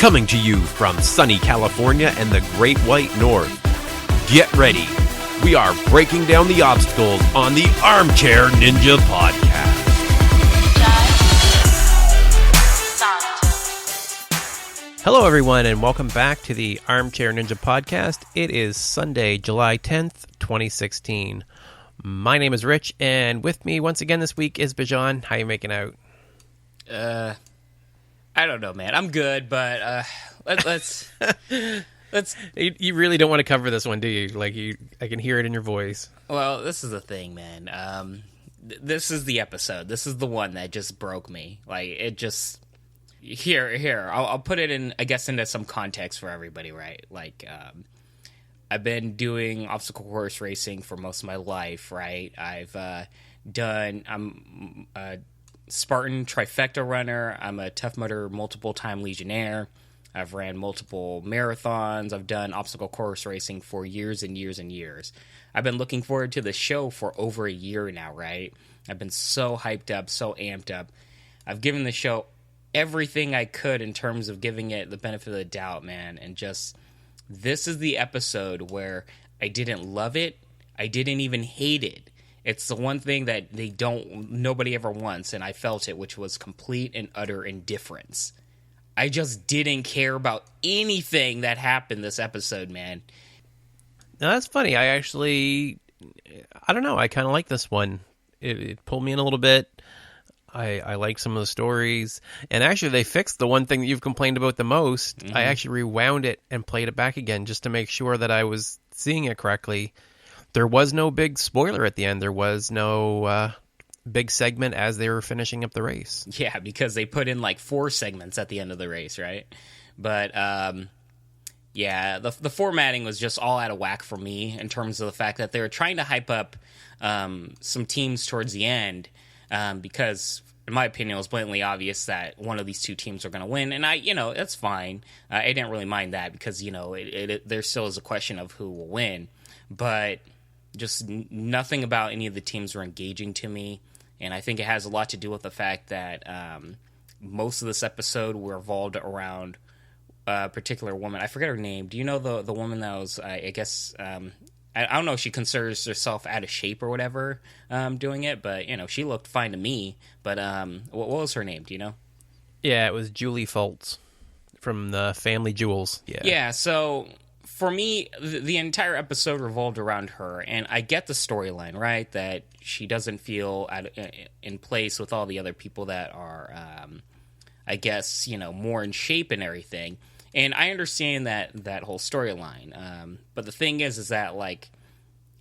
Coming to you from sunny California and the Great White North. Get ready. We are breaking down the obstacles on the Armchair Ninja Podcast. Hello, everyone, and welcome back to the Armchair Ninja Podcast. It is Sunday, July 10th, 2016. My name is Rich, and with me once again this week is Bijan. How you making out? I don't know, man. I'm good, but let's. You really don't want to cover this one, do you? I can hear it in your voice. Well, this is the thing, man. This is the episode. This is the one that just broke me. It just. Here. I'll put it in, I guess, into some context for everybody, right? I've been doing obstacle course racing for most of my life, right? I'm a Spartan trifecta runner. I'm a Tough Mudder multiple-time Legionnaire. I've ran multiple marathons. I've done obstacle course racing for years and years and years. I've been looking forward to the show for over a year now, right? I've been so hyped up, so amped up. I've given the show everything I could in terms of giving it the benefit of the doubt, man. And just, this is the episode where I didn't love it. I didn't even hate it. It's the one thing that nobody ever wants, and I felt it, which was complete and utter indifference. I just didn't care about anything that happened this episode, man. Now, that's funny. I don't know. I kind of like this one. It pulled me in a little bit. I like some of the stories. And actually, they fixed the one thing that you've complained about the most. Mm-hmm. I actually rewound it and played it back again just to make sure that I was seeing it correctly. There was no big spoiler at the end. There was no big segment as they were finishing up the race. Yeah, because they put in 4 segments at the end of the race, right? But, yeah, the formatting was just all out of whack for me in terms of the fact that they were trying to hype up some teams towards the end because, in my opinion, it was blatantly obvious that one of these two teams are going to win. And that's fine. I didn't really mind that because, there still is a question of who will win. But just nothing about any of the teams were engaging to me. And I think it has a lot to do with the fact that most of this episode revolved around a particular woman. I forget her name. Do you know the woman that was, I guess, I don't know if she considers herself out of shape or whatever doing it, but, she looked fine to me. But what was her name? Do you know? Yeah, it was Julie Fultz from the Family Jewels. Yeah, so for me, the entire episode revolved around her, and I get the storyline, right, that she doesn't feel in place with all the other people that are, I guess, more in shape and everything, and I understand that whole storyline, but the thing is that,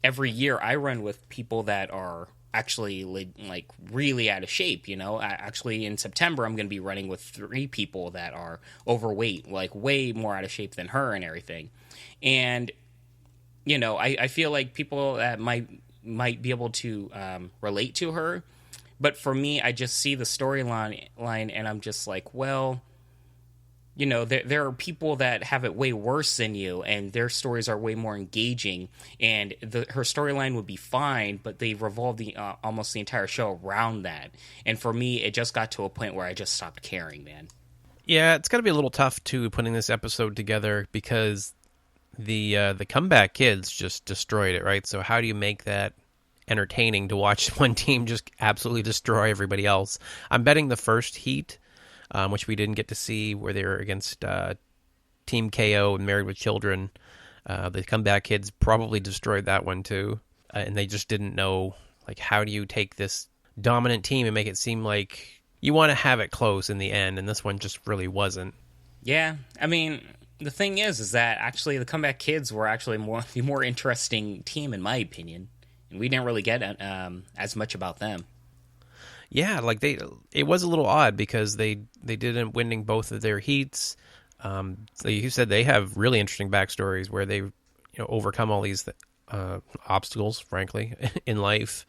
every year I run with people that are actually, really out of shape, Actually, in September, I'm going to be running with 3 people that are overweight, way more out of shape than her and everything. And, I feel like people that might be able to relate to her. But for me, I just see the storyline and I'm just like, well, there are people that have it way worse than you and their stories are way more engaging. And her storyline would be fine, but they revolved almost the entire show around that. And for me, it just got to a point where I just stopped caring, man. Yeah, it's got to be a little tough, too, putting this episode together because the comeback kids just destroyed it, right? So how do you make that entertaining to watch one team just absolutely destroy everybody else? I'm betting the first heat, which we didn't get to see, where they were against Team KO and Married with Children, the comeback kids probably destroyed that one too, and they just didn't know, how do you take this dominant team and make it seem like you want to have it close in the end, and this one just really wasn't. Yeah, I mean, the thing is that actually the comeback kids were actually the more interesting team, in my opinion. And we didn't really get as much about them. Yeah, it was a little odd because they did end up winning both of their heats. You said they have really interesting backstories where they overcome all these obstacles, frankly, in life.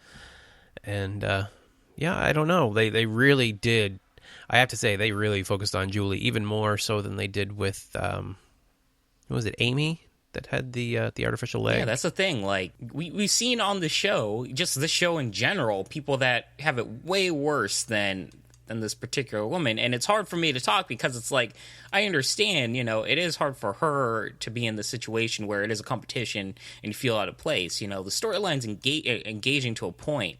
And I don't know. They really did. I have to say, they really focused on Julie even more so than they did with, was it Amy that had the artificial leg? Yeah, that's the thing. We've seen on the show, just the show in general, people that have it way worse than than this particular woman. And it's hard for me to talk because it's like, I understand, it is hard for her to be in the situation where it is a competition and you feel out of place. The storyline's engaging to a point,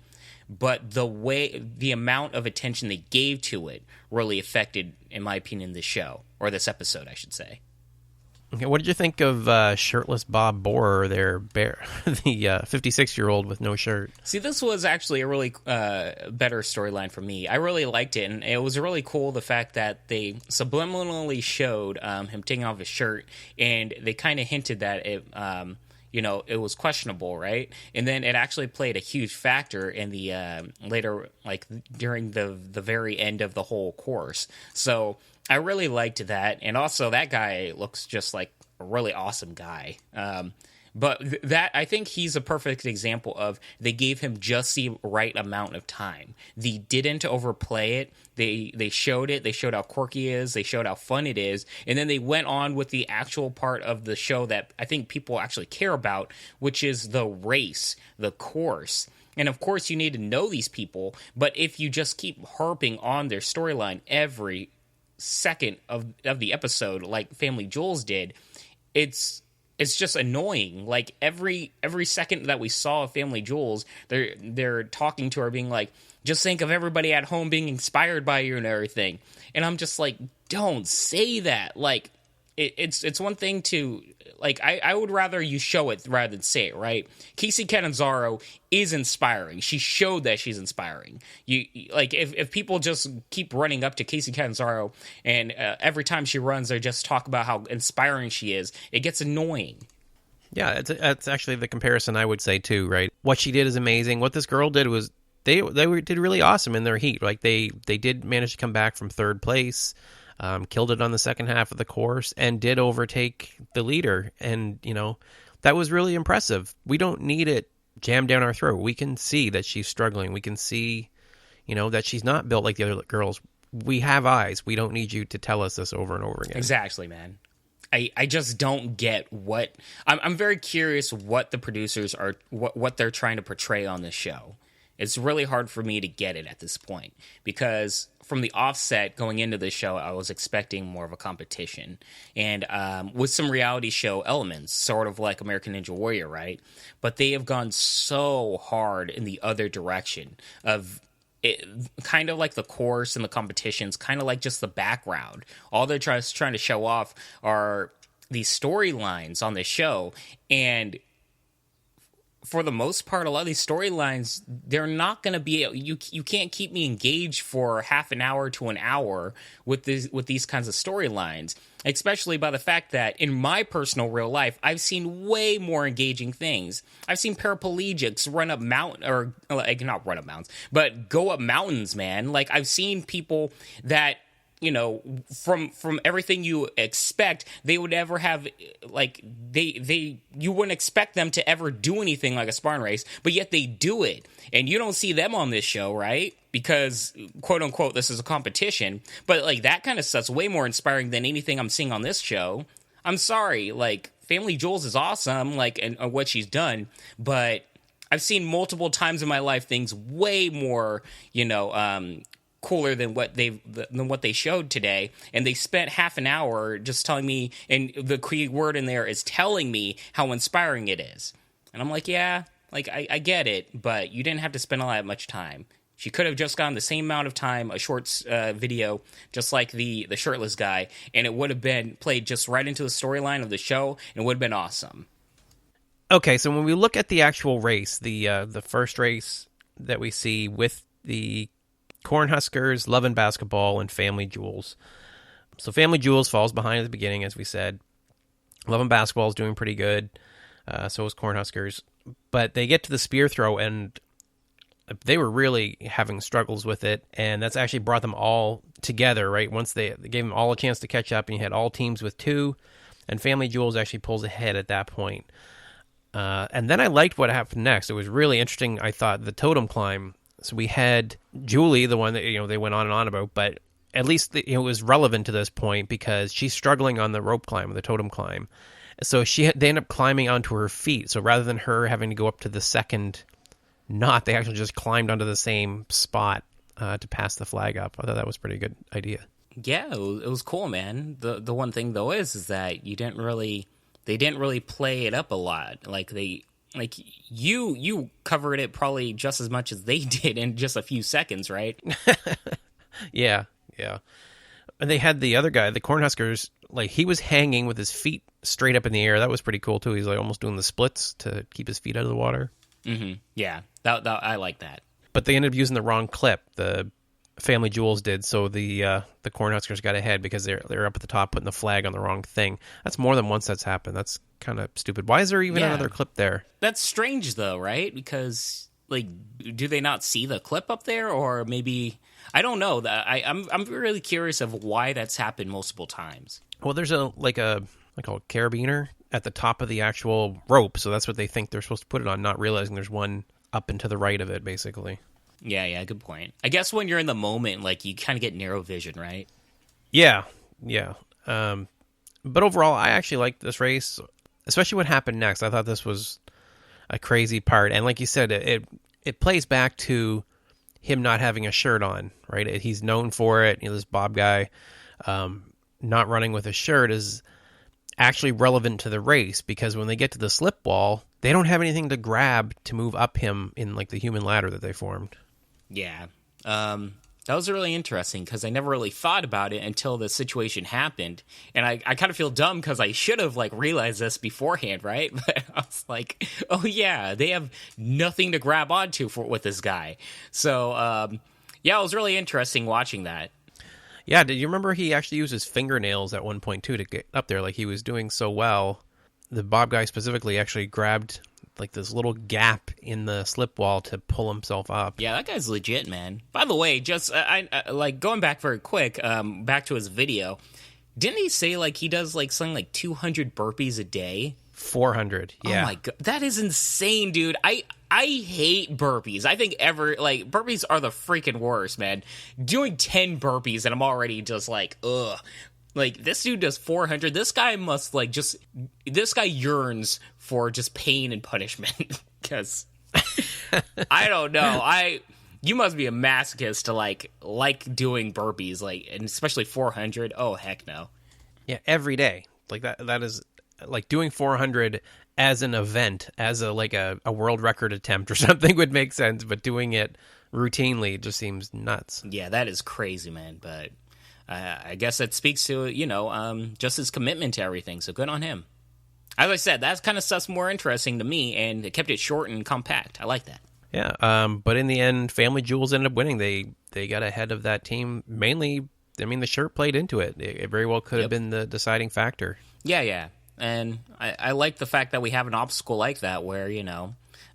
but the amount of attention they gave to it really affected, in my opinion, this show, or this episode, I should say. Okay, what did you think of shirtless Bob Borer there, the 56-year-old with no shirt? See, this was actually a really better storyline for me. I really liked it, and it was really cool the fact that they subliminally showed him taking off his shirt, and they kind of hinted that it was questionable, right? And then it actually played a huge factor in the later, like during the very end of the whole course. So I really liked that, and also that guy looks just like a really awesome guy. But that, I think he's a perfect example of they gave him just the right amount of time. They didn't overplay it. They showed it. They showed how quirky it is. They showed how fun it is. And then they went on with the actual part of the show that I think people actually care about, which is the race, the course. And of course, you need to know these people. But if you just keep harping on their storyline every second of the episode, like Family Jewels did, it's just annoying. Like every second that we saw Family Jewels, they're talking to her, being like, just think of everybody at home being inspired by you and everything. And I'm just like, don't say that. Like it's one thing to, like, I would rather you show it rather than say it, right? Casey Catanzaro is inspiring. She showed that she's inspiring. You like, if people just keep running up to Casey Catanzaro and every time she runs, they just talk about how inspiring she is, it gets annoying. Yeah, that's actually the comparison I would say too, right? What she did is amazing. What this girl did was they did really awesome in their heat. Like they did manage to come back from third place. Killed it on the second half of the course, and did overtake the leader. And, that was really impressive. We don't need it jammed down our throat. We can see that she's struggling. We can see, that she's not built like the other girls. We have eyes. We don't need you to tell us this over and over again. Exactly, man. I just don't get what... I'm very curious what the producers are... What they're trying to portray on this show. It's really hard for me to get it at this point, because from the offset going into the show, I was expecting more of a competition, and with some reality show elements, sort of like American Ninja Warrior, right? But they have gone so hard in the other direction of it, kind of like the course and the competitions, kind of like just the background. All they're trying to show off are these storylines on the show, and for the most part, a lot of these storylines, they're not going to be... You can't keep me engaged for half an hour to an hour with these kinds of storylines, especially by the fact that in my personal real life, I've seen way more engaging things. I've seen paraplegics run up mountain, or like, not run up mountains, but go up mountains, man. Like, I've seen people that, from everything you expect, they would ever have, like, you wouldn't expect them to ever do anything like a Spartan race, but yet they do it. And you don't see them on this show, right? Because, quote unquote, this is a competition. But, like, that kind of stuff's way more inspiring than anything I'm seeing on this show. I'm sorry, like, Family Jewels is awesome, like, and what she's done, but I've seen multiple times in my life things way more, cooler than what they showed today, and they spent half an hour just telling me, and the key word in there is telling me how inspiring it is. And I'm like, yeah, like I get it, but you didn't have to spend all that much time. She could have just gotten the same amount of time, a short video, just like the shirtless guy, and it would have been played just right into the storyline of the show, and it would have been awesome. Okay, so when we look at the actual race, the first race that we see with the Cornhuskers, Love and Basketball, and Family Jewels. So Family Jewels falls behind at the beginning, as we said. Love and Basketball is doing pretty good. So is Cornhuskers. But they get to the spear throw, and they were really having struggles with it. And that's actually brought them all together, right? Once they gave them all a chance to catch up, and you had all teams with 2. And Family Jewels actually pulls ahead at that point. And then I liked what happened next. It was really interesting, I thought, the totem climb. So we had Julie, the one that they went on and on about, but at least it was relevant to this point because she's struggling on the rope climb, the totem climb. So they end up climbing onto her feet. So rather than her having to go up to the second knot, they actually just climbed onto the same spot to pass the flag up. I thought that was a pretty good idea. Yeah, it was cool, man. The one thing though is that they didn't really play it up a lot. Like you covered it probably just as much as they did in just a few seconds, right? Yeah. And they had the other guy, the Cornhuskers, like he was hanging with his feet straight up in the air. That was pretty cool too. He's like almost doing the splits to keep his feet out of the water. Mm-hmm. Yeah, that I like that. But they ended up using the wrong clip. The Family Jewels did, so the Cornhuskers got ahead because they're up at the top putting the flag on the wrong thing. That's more than once that's happened. That's kind of stupid. Why is there even another clip there? That's strange though, right? Because like, do they not see the clip up there, or maybe I don't know. I'm really curious of why that's happened multiple times. Well, there's a carabiner at the top of the actual rope, so that's what they think they're supposed to put it on, not realizing there's one up and to the right of it, basically. Yeah, good point. I guess when you're in the moment, like, you kind of get narrow vision, right? Yeah. But overall, I actually liked this race, especially what happened next. I thought this was a crazy part, and like you said, it plays back to him not having a shirt on, right? He's known for it. This Bob guy not running with a shirt is actually relevant to the race, because when they get to the slip wall, they don't have anything to grab to move up him in like the human ladder that they formed. Yeah. That was really interesting because I never really thought about it until the situation happened. And I kind of feel dumb because I should have like realized this beforehand, right? But I was like, oh yeah, they have nothing to grab onto with this guy. So, yeah, it was really interesting watching that. Yeah, did you remember he actually used his fingernails at one point too to get up there? Like he was doing so well. The Bob guy specifically actually grabbed like this little gap in the slip wall to pull himself up. Yeah, that guy's legit, man. By the way, just I like going back very quick, back to his video. Didn't he say like he does like something like 200 burpees a day? 400. Yeah. Oh my god, that is insane, dude. I hate burpees. I think burpees are the freaking worst, man. Doing 10 burpees and I'm already just like, ugh. Like, this dude does 400. This guy must, like, this guy yearns for just pain and punishment. Because, I don't know. You must be a masochist to, like doing burpees, like, and especially 400. Oh, heck no. Yeah, every day. Like, that is, like, doing 400 as an event, as a world record attempt or something would make sense, but doing it routinely just seems nuts. Yeah, that is crazy, man, but I guess that speaks to, just his commitment to everything, so good on him. As I said, that kind of stuff's more interesting to me, and it kept it short and compact. I like that. Yeah, but in the end, Family Jewels ended up winning. They got ahead of that team, mainly, I mean, the shirt played into it. It very well could have been the deciding factor. Yeah, and I like the fact that we have an obstacle like that where,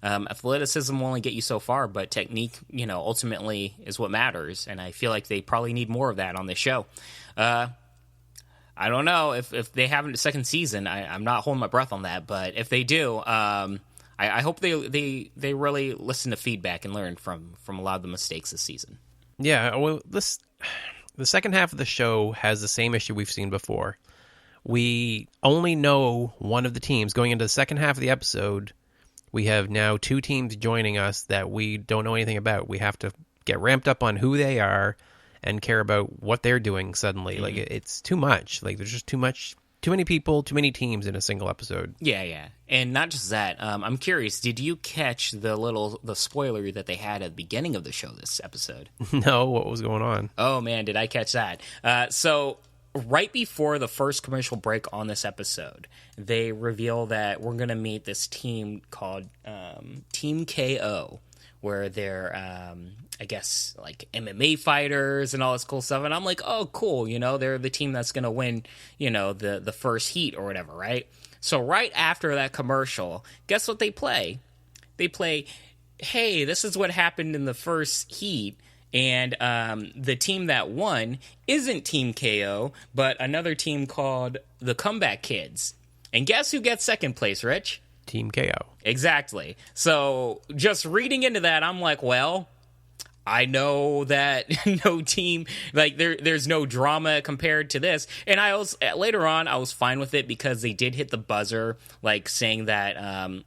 athleticism will only get you so far, but technique, ultimately is what matters. And I feel like they probably need more of that on this show. I don't know if they have a second season. I'm not holding my breath on that, but if they do, I hope they really listen to feedback and learn from a lot of the mistakes this season. Yeah, well, the second half of the show has the same issue we've seen before. We only know one of the teams. Going into the second half of the episode, we have now two teams joining us that we don't know anything about. We have to get ramped up on who they are and care about what they're doing suddenly. Mm-hmm. Like, it's too much. Like, there's just too many people, too many teams in a single episode. Yeah. And not just that. I'm curious, did you catch the spoiler that they had at the beginning of the show this episode? No, what was going on? Oh, man, did I catch that? So right before the first commercial break on this episode, they reveal that we're going to meet this team called Team KO, where they're, I guess, like MMA fighters and all this cool stuff. And I'm like, oh, cool. They're the team that's going to win, the first heat or whatever, right? So right after that commercial, guess what they play? They play, hey, this is what happened in the first heat. And the team that won isn't Team KO, but another team called the Comeback Kids. And guess who gets second place, Rich? Team KO. Exactly. So just reading into that, I'm like, well, I know that no team, like there's no drama compared to this. And I was later on, I was fine with it because they did hit the buzzer, like saying that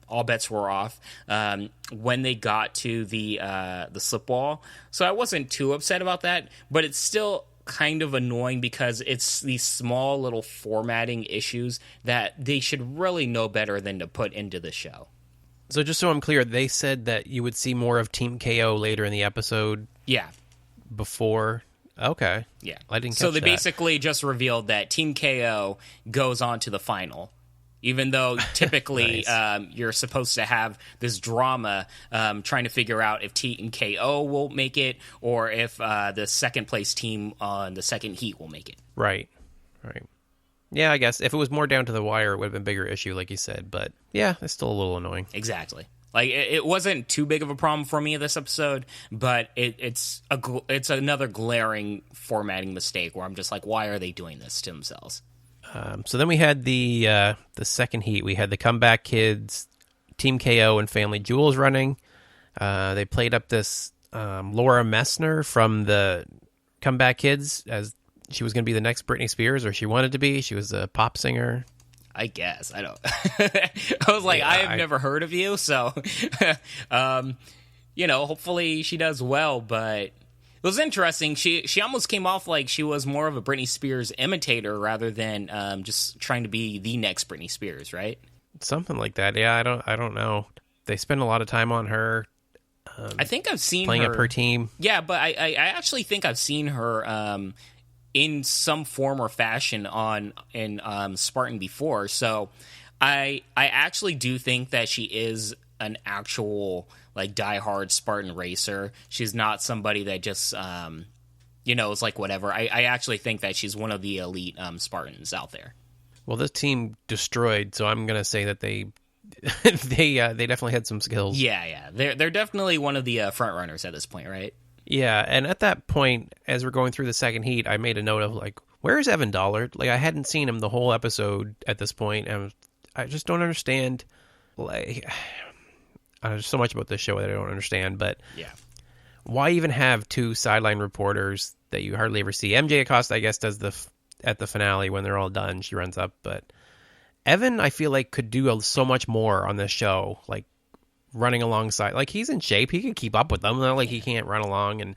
all bets were off when they got to the slip wall. So I wasn't too upset about that, but it's still kind of annoying because it's these small little formatting issues that they should really know better than to put into the show. So just so I'm clear, they said that you would see more of Team KO later in the episode. Yeah. Before. Okay. Yeah. I didn't catch So they that. basically just revealed that Team KO goes on to the final. Even though typically Nice. You're supposed to have this drama trying to figure out if Team KO will make it or if the second place team on the second heat will make it. Right. Yeah, I guess if it was more down to the wire, it would have been a bigger issue, like you said. But yeah, it's still a little annoying. Exactly. Like it wasn't too big of a problem for me this episode, but it's another glaring formatting mistake where I'm just like, why are they doing this to themselves? So then we had the second heat. We had the Comeback Kids, Team KO, and Family Jewels running. They played up this Laura Messner from the Comeback Kids as she was going to be the next Britney Spears, or she wanted to be. She was a pop singer. I guess. I don't. I was like, Yeah, I have never heard of you, so hopefully she does well. But it was interesting. She almost came off like she was more of a Britney Spears imitator rather than just trying to be the next Britney Spears, right? Something like that. Yeah, I don't know. They spend a lot of time on her. I think I've seen playing her up her team. Yeah, but I actually think I've seen her in some form or fashion in Spartan before. So I actually do think that she is an actual like diehard Spartan racer. She's not somebody that just is like whatever. I actually think that she's one of the elite Spartans out there. Well, this team destroyed, so I'm gonna say that they they definitely had some skills. Yeah. They're definitely one of the front runners at this point, right? Yeah, and at that point, as we're going through the second heat, I made a note of like, where is Evan Dollard? Like, I hadn't seen him the whole episode at this point, and I just don't understand. Like, there's so much about this show that I don't understand, but yeah, why even have two sideline reporters that you hardly ever see? MJ Acosta, I guess, does at the finale when they're all done. She runs up, but Evan, I feel like, could do so much more on this show, like running alongside. Like, he's in shape. He can keep up with them. Not like he can't run along. And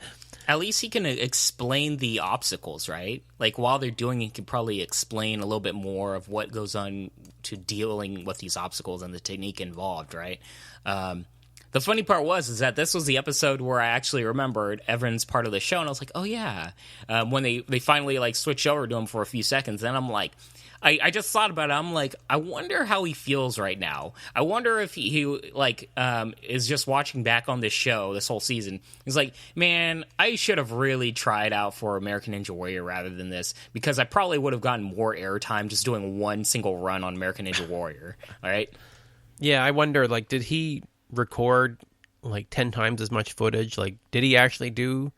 at least he can explain the obstacles, right? Like, while they're doing it, he can probably explain a little bit more of what goes on to dealing with these obstacles and the technique involved, right? The funny part is that this was the episode where I actually remembered Evan's part of the show, and I was like, oh, yeah. When they finally, like, switched over to him for a few seconds, then I'm like, I just thought about it. I'm like, I wonder how he feels right now. I wonder if he is just watching back on this show, this whole season. He's like, man, I should have really tried out for American Ninja Warrior rather than this, because I probably would have gotten more airtime just doing one single run on American Ninja Warrior. All right? yeah, I wonder, like, did he record like 10 times as much footage? Like, did he actually do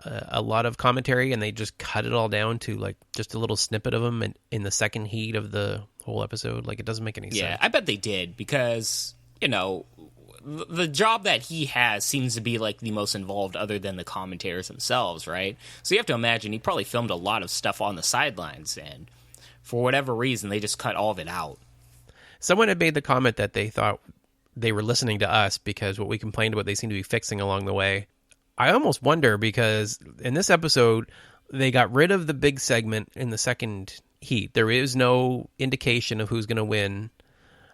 a lot of commentary and they just cut it all down to like just a little snippet of him in the second heat of the whole episode? Like, it doesn't make any sense. Yeah, I bet they did, because, the job that he has seems to be like the most involved other than the commentators themselves, right? So you have to imagine he probably filmed a lot of stuff on the sidelines, and for whatever reason, they just cut all of it out. Someone had made the comment that they thought they were listening to us because what we complained about, they seem to be fixing along the way. I almost wonder, because in this episode, they got rid of the big segment in the second heat. There is no indication of who's going to win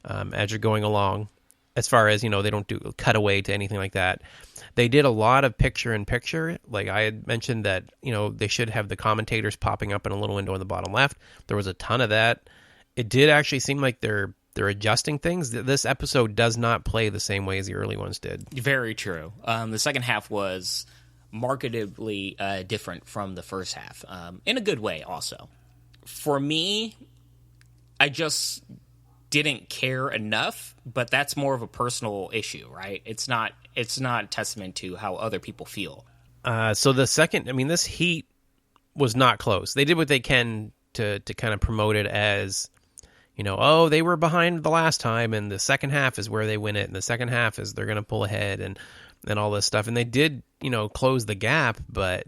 as you're going along. As far as, they don't do cutaway to anything like that. They did a lot of picture-in-picture. Like I had mentioned that, they should have the commentators popping up in a little window in the bottom left. There was a ton of that. It did actually seem like they're adjusting things. This episode does not play the same way as the early ones did. Very true. The second half was markedly different from the first half, in a good way also. For me, I just didn't care enough, but that's more of a personal issue, right? It's not testament to how other people feel. So the second, this heat was not close. They did what they can to kind of promote it as, they were behind the last time, and the second half is where they win it, and the second half is they're going to pull ahead. And and all this stuff. And they did, close the gap, but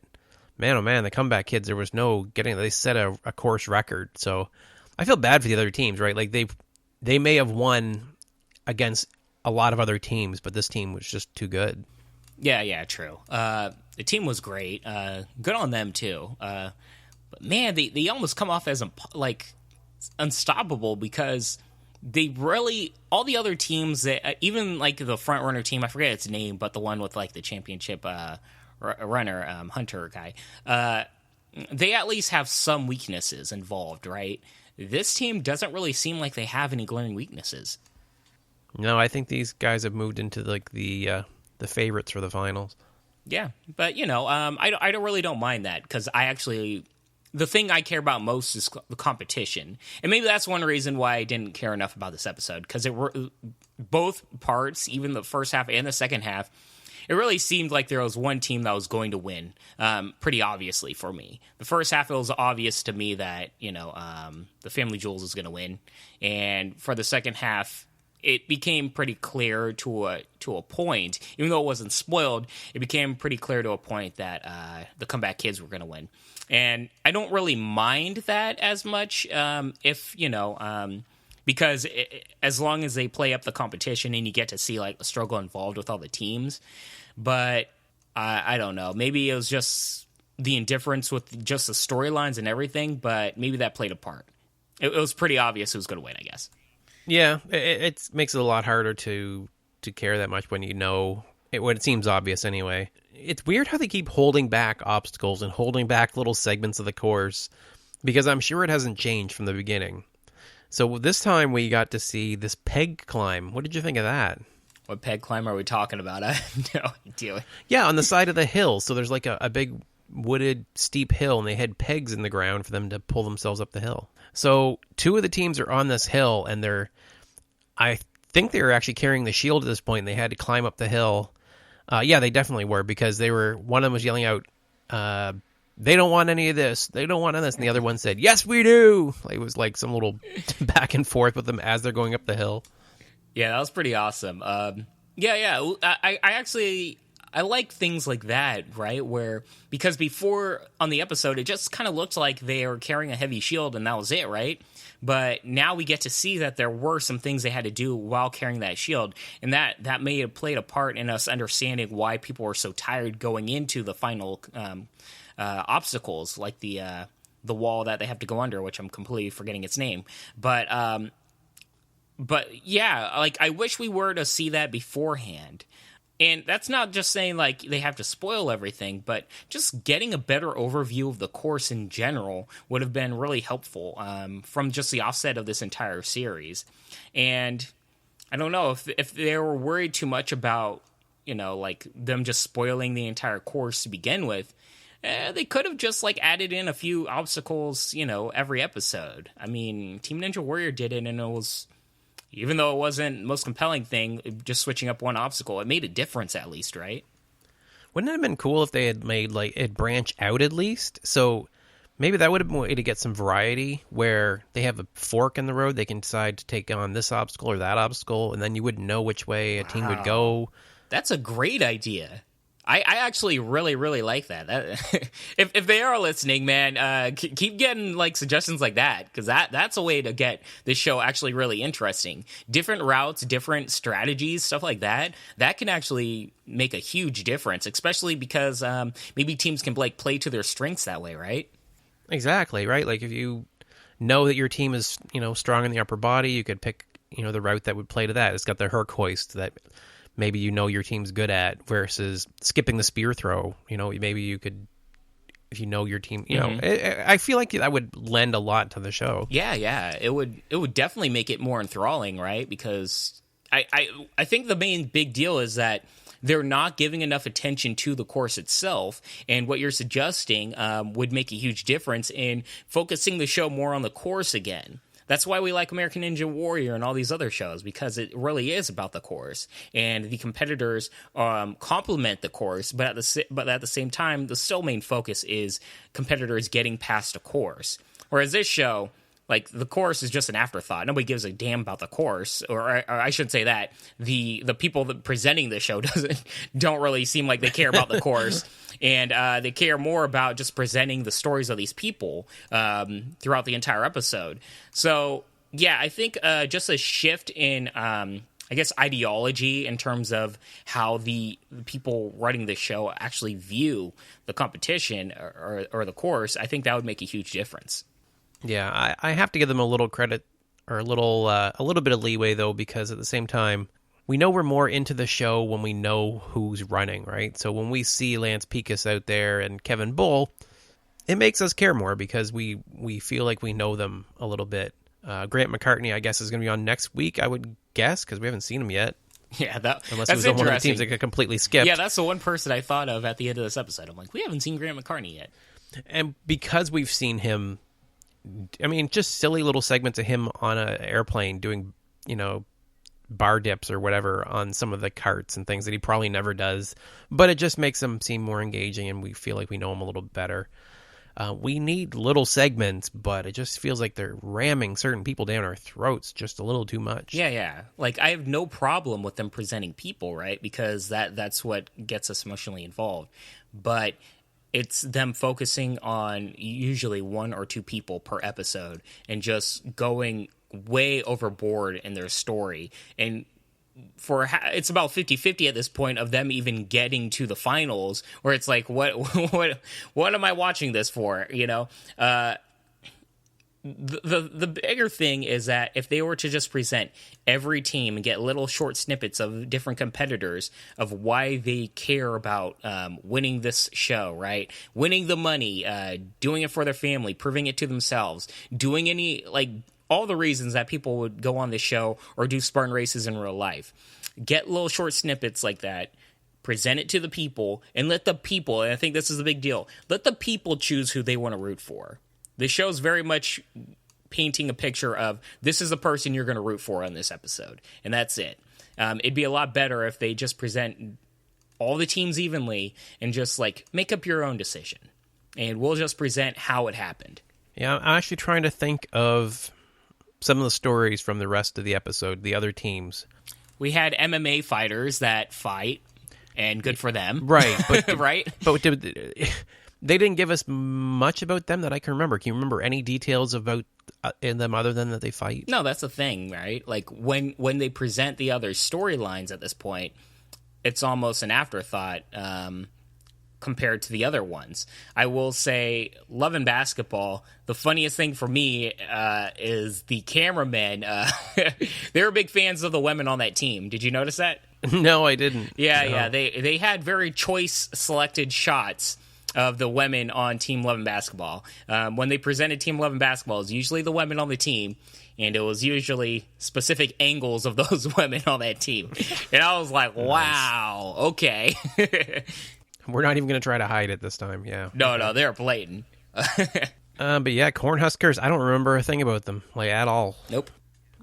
man, oh man, the comeback kids, there was no getting, they set a course record. So I feel bad for the other teams, right? Like they may have won against a lot of other teams, but this team was just too good. Yeah, true. The team was great. Good on them too. But man, they almost come off as unstoppable because they really, all the other teams that even like the front runner team, I forget its name, but the one with like the championship runner, Hunter guy, they at least have some weaknesses involved, right? This team doesn't really seem like they have any glaring weaknesses. No, I think these guys have moved into like the favorites for the finals. Yeah, but I don't mind that because the thing I care about most is the competition, and maybe that's one reason why I didn't care enough about this episode because both parts, even the first half and the second half, it really seemed like there was one team that was going to win, pretty obviously for me. The first half, it was obvious to me that the Family Jewels is going to win, and for the second half, it became pretty clear to a point, even though it wasn't spoiled, it became pretty clear to a point that the comeback kids were going to win. And I don't really mind that as much because as long as they play up the competition and you get to see like the struggle involved with all the teams. But I don't know. Maybe it was just the indifference with just the storylines and everything, but maybe that played a part. It was pretty obvious who was going to win, I guess. Yeah, it makes it a lot harder to care that much when when it seems obvious anyway. It's weird how they keep holding back obstacles and holding back little segments of the course because I'm sure it hasn't changed from the beginning. So this time we got to see this peg climb. What did you think of that? What peg climb are we talking about? I have no idea. Yeah, on the side of the hill. So there's like a big wooded steep hill and they had pegs in the ground for them to pull themselves up the hill. So two of the teams are on this hill and I think they were actually carrying the shield at this point and they had to climb up the hill. Yeah, they definitely were because one of them was yelling out, they don't want any of this. They don't want any of this. And the other one said, yes, we do. It was like some little back and forth with them as they're going up the hill. Yeah, that was pretty awesome. Yeah. I like things like that, right? Because before on the episode, it just kind of looked like they were carrying a heavy shield and that was it, right? But now we get to see that there were some things they had to do while carrying that shield, and that may have played a part in us understanding why people were so tired going into the final obstacles, like the wall that they have to go under, which I'm completely forgetting its name. But yeah, like I wish we were to see that beforehand. And that's not just saying, like, they have to spoil everything, but just getting a better overview of the course in general would have been really helpful from just the offset of this entire series. And I don't know if they were worried too much about, like, them just spoiling the entire course to begin with, they could have just, like, added in a few obstacles, every episode. I mean, Team Ninja Warrior did it, and it was... Even though it wasn't the most compelling thing, just switching up one obstacle, it made a difference at least, right? Wouldn't it have been cool if they had made like it branch out at least? So maybe that would have been a way to get some variety where they have a fork in the road. They can decide to take on this obstacle or that obstacle, and then you wouldn't know which way a team would go. That's a great idea. I actually really, really like that. If they are listening, man, keep getting like suggestions like that because that's a way to get this show actually really interesting. Different routes, different strategies, stuff like that. That can actually make a huge difference, especially because maybe teams can like play to their strengths that way, right? Exactly, right. Like if you know that your team is strong in the upper body, you could pick the route that would play to that. It's got the Herc hoist that. Maybe your team's good at versus skipping the spear throw. Maybe you could, if your team. I feel like that would lend a lot to the show. Yeah, it would definitely make it more enthralling, right? Because I think the main big deal is that they're not giving enough attention to the course itself, and what you're suggesting would make a huge difference in focusing the show more on the course again. That's why we like American Ninja Warrior and all these other shows, because it really is about the course, and the competitors complement the course, but at the same time, the still main focus is competitors getting past a course. Whereas this show, Like, the chorus is just an afterthought. Nobody gives a damn about the chorus, or I should say that the people that presenting the show don't really seem like they care about the chorus, and they care more about just presenting the stories of these people throughout the entire episode. So yeah, I think just a shift in I guess ideology in terms of how the people running the show actually view the competition or the course, I think that would make a huge difference. Yeah, I have to give them a little credit or a little bit of leeway though, because at the same time, we know we're more into the show when we know who's running, right? So when we see Lance Pekus out there and Kevin Bull, it makes us care more because we feel like we know them a little bit. Grant McCartney, I guess, is going to be on next week, I would guess, because we haven't seen him yet. Yeah, unless that's it was one of the teams that got completely skipped. Yeah, that's the one person I thought of at the end of this episode. I'm like, we haven't seen Grant McCartney yet. And because we've seen him, I mean, just silly little segments of him on an airplane doing, bar dips or whatever on some of the carts and things that he probably never does. But it just makes him seem more engaging, and we feel like we know him a little better. We need little segments, but it just feels like they're ramming certain people down our throats just a little too much. Yeah. Like, I have no problem with them presenting people, right? Because that's what gets us emotionally involved. But it's them focusing on usually one or two people per episode and just going way overboard in their story. And it's about 50-50 at this point of them even getting to the finals, where it's like, what am I watching this for? The bigger thing is that if they were to just present every team and get little short snippets of different competitors of why they care about winning this show, right? Winning the money, doing it for their family, proving it to themselves, doing all the reasons that people would go on this show or do Spartan races in real life. Get little short snippets like that, present it to the people, and let the people, and I think this is the big deal, let the people choose who they want to root for. The show's very much painting a picture of, this is the person you're going to root for on this episode, and that's it. It'd be a lot better if they just present all the teams evenly and just, make up your own decision. And we'll just present how it happened. Yeah, I'm actually trying to think of some of the stories from the rest of the episode, the other teams. We had MMA fighters that fight, and good for them. Right. But, right? But they didn't give us much about them that I can remember. Can you remember any details about in them other than that they fight? No, that's the thing, right? Like, when they present the other storylines at this point, it's almost an afterthought compared to the other ones. I will say, Love and Basketball, the funniest thing for me is the cameramen. They were big fans of the women on that team. Did you notice that? No, I didn't. Yeah. They had very choice selected shots of the women on Team Love and Basketball. When they presented Team Love and Basketball, it was usually the women on the team, and it was usually specific angles of those women on that team. And I was like, wow, okay. We're not even going to try to hide it this time, yeah. No, they're blatant. But yeah, Cornhuskers, I don't remember a thing about them, at all. Nope.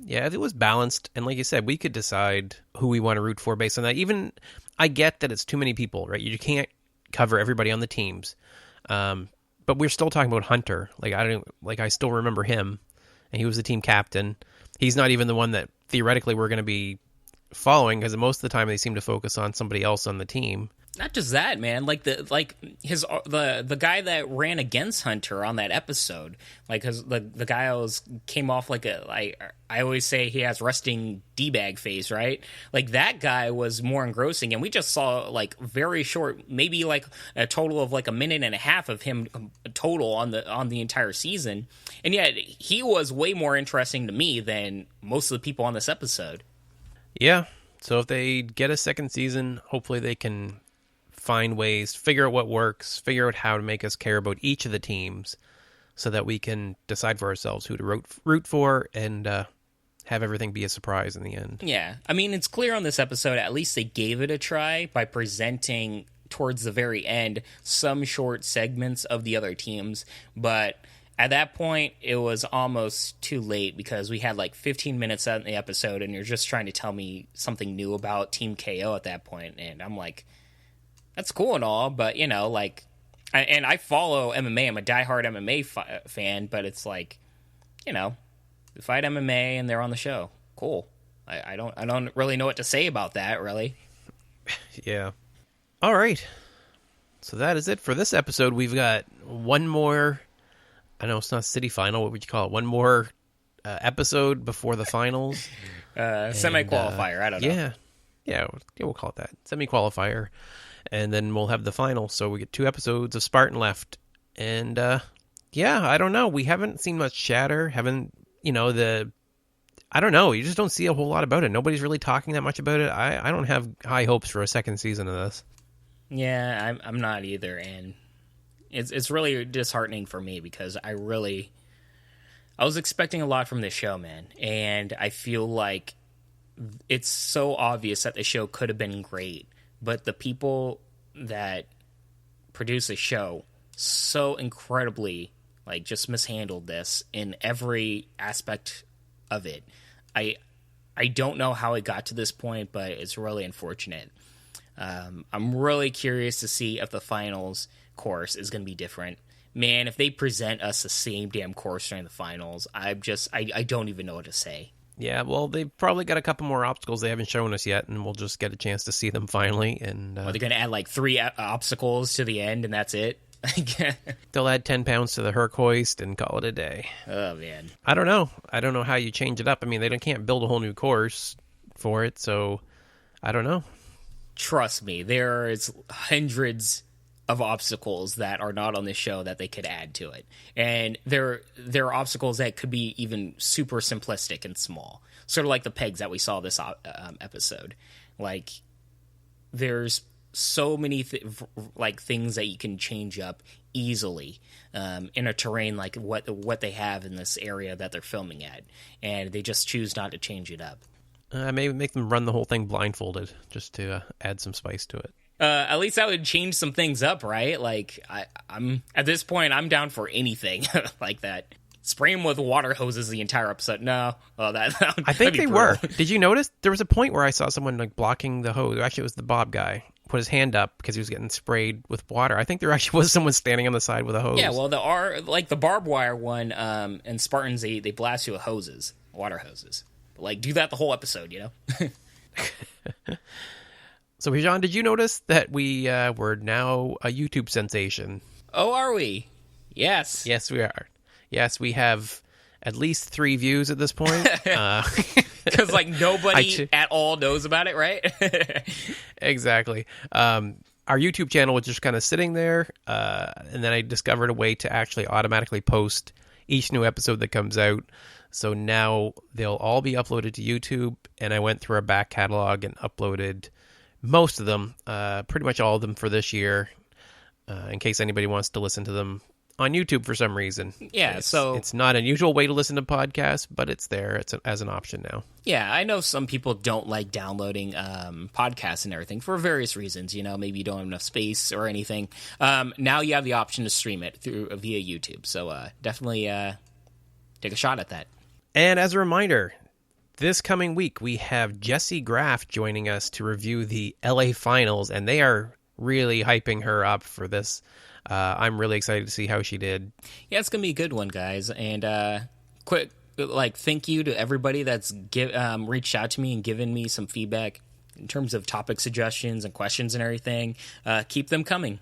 Yeah, it was balanced, and like you said, we could decide who we want to root for based on that. Even, I get that it's too many people, right? You can't cover everybody on the teams. But we're still talking about Hunter. I still remember him, and he was the team captain. He's not even the one that theoretically we're going to be following, because most of the time they seem to focus on somebody else on the team. Not just that, man. The guy that ran against Hunter on that episode, the guy came off I always say he has resting D-bag face, right? That guy was more engrossing, and we just saw very short, maybe a total of a minute and a half of him total on the entire season, and yet he was way more interesting to me than most of the people on this episode. Yeah. So if they get a second season, hopefully they can find ways, figure out what works, figure out how to make us care about each of the teams so that we can decide for ourselves who to root for and have everything be a surprise in the end. Yeah. I mean, it's clear on this episode, at least they gave it a try by presenting towards the very end some short segments of the other teams. But at that point, it was almost too late because we had 15 minutes out in the episode and you're just trying to tell me something new about Team KO at that point. And I'm like, that's cool and all, but, and I follow MMA. I'm a diehard MMA fan, but it's they fight MMA and they're on the show. Cool. I don't really know what to say about that, really. Yeah. All right. So that is it for this episode. We've got one more, I know it's not city final, what would you call it? One more episode before the finals. Semi-qualifier, I don't know. Yeah, we'll call it that. Semi-qualifier. And then we'll have the final. So we get 2 episodes of Spartan left. And, I don't know. We haven't seen much chatter. I don't know. You just don't see a whole lot about it. Nobody's really talking that much about it. I don't have high hopes for a second season of this. Yeah, I'm not either. And it's really disheartening for me because I was expecting a lot from this show, man. And I feel like it's so obvious that the show could have been great. But the people that produce the show so incredibly, just mishandled this in every aspect of it. I don't know how it got to this point, but it's really unfortunate. I'm really curious to see if the finals course is going to be different. Man, if they present us the same damn course during the finals, I don't even know what to say. Yeah, well, they've probably got a couple more obstacles they haven't shown us yet, and we'll just get a chance to see them finally. And they're going to add 3 obstacles to the end, and that's it? They'll add 10 pounds to the Herc hoist and call it a day. Oh, man. I don't know how you change it up. I mean, they can't build a whole new course for it, so I don't know. Trust me, there is hundreds of obstacles that are not on this show that they could add to it. And there are obstacles that could be even super simplistic and small. Sort of like the pegs that we saw this episode. There's so many things that you can change up easily in a terrain like what they have in this area that they're filming at. And they just choose not to change it up. Maybe make them run the whole thing blindfolded just to add some spice to it. At least that would change some things up, right? I'm at this point, I'm down for anything like that. Spray him with water hoses the entire episode. No, I think they were. Did you notice there was a point where I saw someone blocking the hose? Actually, it was the Bob guy. Put his hand up because he was getting sprayed with water. I think there actually was someone standing on the side with a hose. Yeah, well, the barbed wire one, and Spartans they blast you with hoses, water hoses. But, do that the whole episode, you know. So, John, did you notice that we're now a YouTube sensation? Oh, are we? Yes. Yes, we are. Yes, we have at least 3 views at this point. Because, nobody at all knows about it, right? Exactly. Our YouTube channel was just kind of sitting there, and then I discovered a way to actually automatically post each new episode that comes out. So now they'll all be uploaded to YouTube, and I went through our back catalog and uploaded most of them, pretty much all of them for this year, in case anybody wants to listen to them on YouTube for some reason. Yeah, it's not an usual way to listen to podcasts, but it's there. It's as an option now. Yeah, I know some people don't like downloading podcasts and everything for various reasons. Maybe you don't have enough space or anything. Now you have the option to stream it via YouTube. So definitely take a shot at that. And as a reminder, this coming week we have Jesse Graff joining us to review the LA Finals, and they are really hyping her up for this. I'm really excited to see how she did. Yeah, it's going to be a good one, guys. And quick, thank you to everybody that's reached out to me and given me some feedback in terms of topic suggestions and questions and everything. Keep them coming.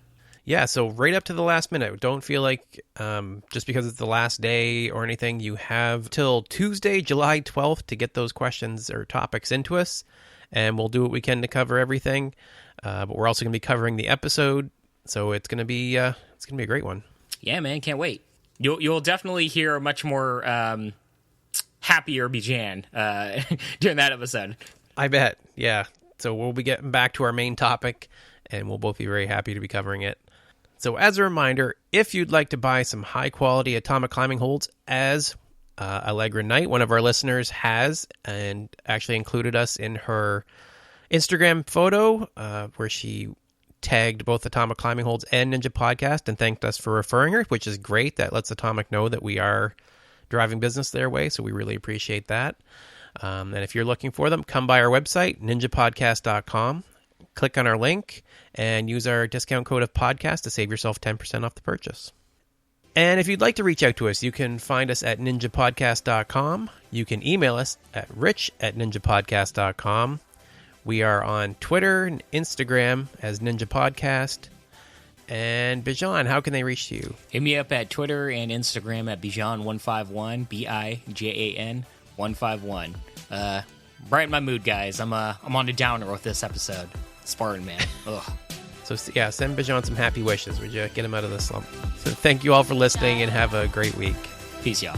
Yeah, so right up to the last minute. Don't feel like just because it's the last day or anything. You have till Tuesday, July 12th to get those questions or topics into us, and we'll do what we can to cover everything. But we're also going to be covering the episode, so it's going to be a great one. Yeah, man, can't wait. You'll definitely hear a much more happier Bijan during that episode. I bet, yeah. So we'll be getting back to our main topic, and we'll both be very happy to be covering it. So as a reminder, if you'd like to buy some high-quality atomic climbing holds, as Allegra Knight, one of our listeners, has, and actually included us in her Instagram photo, where she tagged both Atomic Climbing Holds and Ninja Podcast and thanked us for referring her, which is great. That lets Atomic know that we are driving business their way, so we really appreciate that. And if you're looking for them, come by our website, ninjapodcast.com. Click on our link and use our discount code of podcast to save yourself 10% off the purchase. And if you'd like to reach out to us, you can find us at ninjapodcast.com. You can email us at rich@ninjapodcast.com. We are on Twitter and Instagram as Ninja Podcast. And Bijan, how can they reach you? Hit me up at Twitter and Instagram at Bijan151, Bijan 151. Brighten my mood, guys. I'm on a downer with this episode. Spartan, man. Ugh. So, yeah, send Bijan some happy wishes, would you? Get him out of the slump. So thank you all for listening, and have a great week. Peace, y'all.